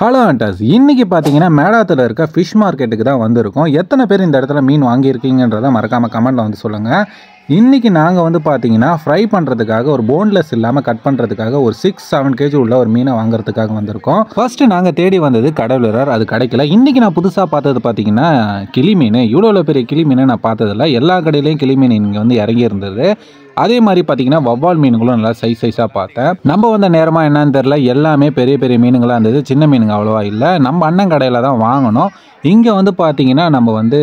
Hello அண்டர்ஸ், இன்றைக்கி பார்த்தீங்கன்னா மேடாத்தில் இருக்க ஃபிஷ் மார்க்கெட்டுக்கு தான் வந்திருக்கோம். எத்தனை பேர் இந்த இடத்துல மீன் வாங்கியிருக்கீங்கன்றதை மறக்காமல் கமெண்ட்டில் வந்து சொல்லுங்கள். இன்றைக்கி நாங்கள் வந்து பார்த்தீங்கன்னா ஃப்ரை பண்ணுறதுக்காக ஒரு போன்லெஸ் இல்லாமல் கட் பண்ணுறதுக்காக ஒரு 6-7 kg உள்ள ஒரு மீனை வாங்குறதுக்காக வந்திருக்கோம். ஃபஸ்ட்டு நாங்கள் தேடி வந்தது கடவுளர், அது கிடைக்கல. இன்றைக்கி நான் புதுசாக பார்த்தது பார்த்தீங்கன்னா கிளி மீன். இவ்வளோ பெரிய கிளி மீனை நான் பார்த்ததில்ல. எல்லா கடையிலையும் கிளி மீன் இங்கே வந்து இறங்கி இருந்தது. அதே மாதிரி பார்த்தீங்கன்னா வவ்வால் மீன்களும் நல்லா சைஸாக பார்த்தேன். நம்ம வந்த நேரமாக என்னன்னு தெரில, எல்லாமே பெரிய பெரிய மீனுங்களாக இருந்தது. சின்ன மீனுங்க அவ்வளோவா இல்லை. நம்ம அண்ணன் கடையில் தான் வாங்கினோம். இங்கே வந்து பார்த்தீங்கன்னா நம்ம வந்து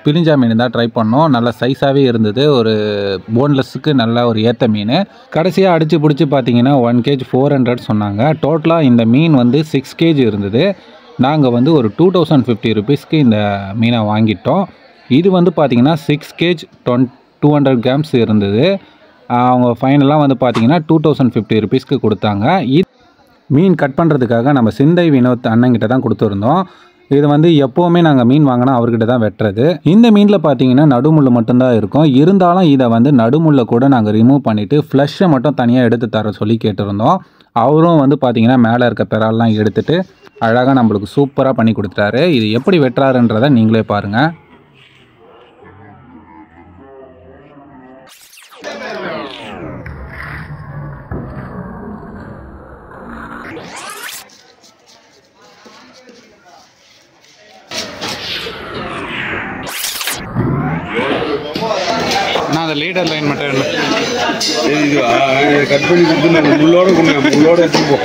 பிரிஞ்சா மீன் தான் ட்ரை பண்ணோம். நல்லா சைஸாகவே இருந்தது. ஒரு போன்லெஸ்ஸுக்கு நல்ல ஒரு ஏற்ற மீன். கடைசியாக அடித்து பிடிச்சி பார்த்தீங்கன்னா 1 kg 400 சொன்னாங்க. டோட்டலாக இந்த மீன் வந்து 6 kg இருந்தது. நாங்கள் வந்து ஒரு 2050 rupeesக்கு இந்த மீனை வாங்கிட்டோம். இது வந்து பார்த்தீங்கன்னா 6 kg 200 grams இருந்தது. அவங்க ஃபைனலாக வந்து பார்த்தீங்கன்னா 2050 rupeesக்கு கொடுத்தாங்க. மீன் கட் பண்ணுறதுக்காக நம்ம சிந்தை வினோத் அண்ணங்கிட்ட தான் கொடுத்துருந்தோம். இது வந்து எப்போவுமே நாங்கள் மீன் வாங்கினா அவர்கிட்ட தான் வெட்டுறது. இந்த மீனில் பார்த்தீங்கன்னா நடுமுள்ளு மட்டும்தான் இருக்கும். இருந்தாலும் இதை வந்து நடுமுள்ளை கூட நாங்கள் ரிமூவ் பண்ணிவிட்டு ஃப்ளஷை மட்டும் தனியாக எடுத்து தர சொல்லி கேட்டிருந்தோம். அவரும் வந்து பார்த்தீங்கன்னா மேலே இருக்க பெறால்லாம் எடுத்துகிட்டு அழகாக நம்மளுக்கு சூப்பராக பண்ணி கொடுத்துட்டாரு. இது எப்படி வெட்டுறாருன்றதை நீங்களே பாருங்கள். நான் அந்த லீடர் லைன் மட்டும் கட் பண்ணி கொடுத்து நம்ம முள்ளோட முள்ளோட எடுத்துப்போம்.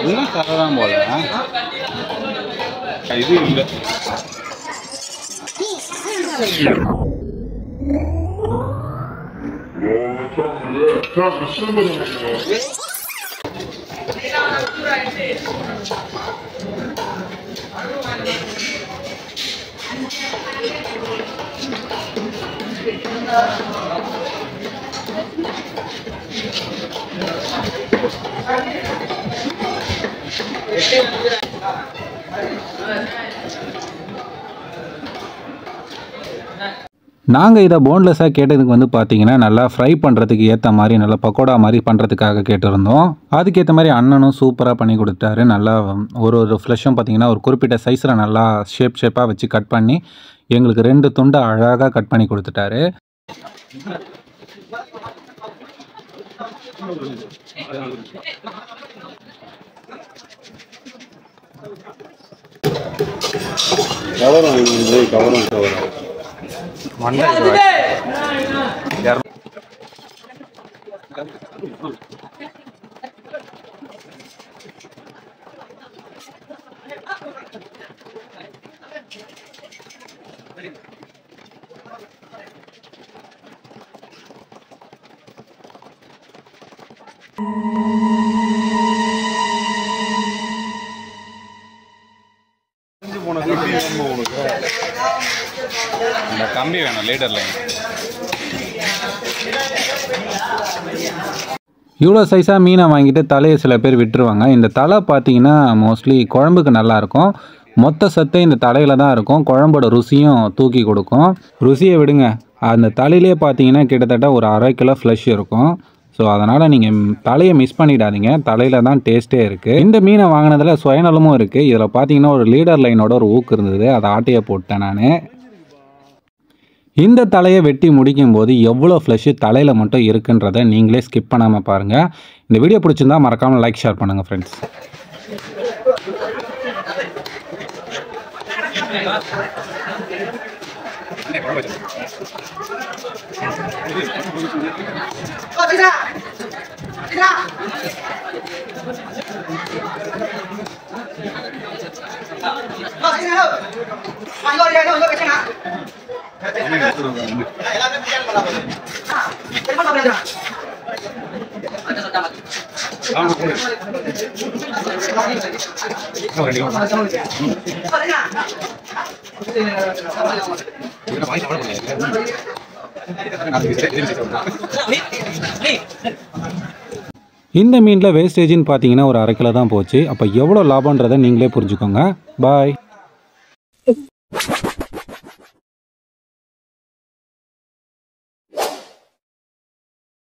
இன்னும் தரதான் போல இது இல்லை. நாங்கள் இதை போன்லெஸ்ஸாக கேட்டதுக்கு வந்து பார்த்தீங்கன்னா நல்லா ஃப்ரை பண்ணுறதுக்கு ஏற்ற மாதிரி நல்லா பக்கோடா மாதிரி பண்ணுறதுக்காக கேட்டிருந்தோம். அதுக்கேற்ற மாதிரி அண்ணனும் சூப்பராக பண்ணி கொடுத்தாரு. நல்லா ஒரு ஃப்ளஷும் பார்த்தீங்கன்னா ஒரு குறிப்பிட்ட சைஸில் நல்லா ஷேப்பாக வச்சு கட் பண்ணி எங்களுக்கு 2 துண்டை அழகாக கட் பண்ணி கொடுத்துட்டாரு. கவரம் இந்த கம்பி வேணும் லீடர் லைன். இவ்வளோ சைஸாக மீனை வாங்கிட்டு தலையை சில பேர் விட்டுருவாங்க. இந்த தலை பார்த்தீங்கன்னா மோஸ்ட்லி குழம்புக்கு நல்லாயிருக்கும். மொத்த சத்தே இந்த தலையில் தான் இருக்கும். குழம்போட ருசியும் தூக்கி கொடுக்கும். ருசியை விடுங்க, அந்த தலையிலே பார்த்தீங்கன்னா கிட்டத்தட்ட ஒரு 1/2 கிலோ ஃப்ளஷ் இருக்கும். ஸோ அதனால் நீங்கள் தலையை மிஸ் பண்ணிடாதீங்க. தலையில் தான் டேஸ்ட்டே இருக்குது. இந்த மீனை வாங்கினதில் சுயநலமும் இருக்குது. இதில் பார்த்தீங்கன்னா ஒரு லீடர் லைனோட ஒரு ஊக்கு இருந்தது, அதை ஆட்டையை போட்டேன் நான். இந்த தலையை வெட்டி முடிக்கும்போது எவ்வளோ ஃப்ளஷ் தலையில் மட்டும் இருக்குன்றதை நீங்களே ஸ்கிப் பண்ணாமல் பாருங்கள். இந்த வீடியோ பிடிச்சிருந்தா மறக்காமல் லைக் ஷேர் பண்ணுங்கள் friends. Hãy subscribe cho kênh Ghiền Mì Gõ để không bỏ lỡ những video hấp dẫn. இந்த மீனில் வேஸ்டேஜின்னு பார்த்தீங்கன்னா ஒரு 1/2 கிலோ தான் போச்சு. அப்போ எவ்வளோ லாபன்றதை நீங்களே புரிஞ்சுக்கோங்க. பாய்.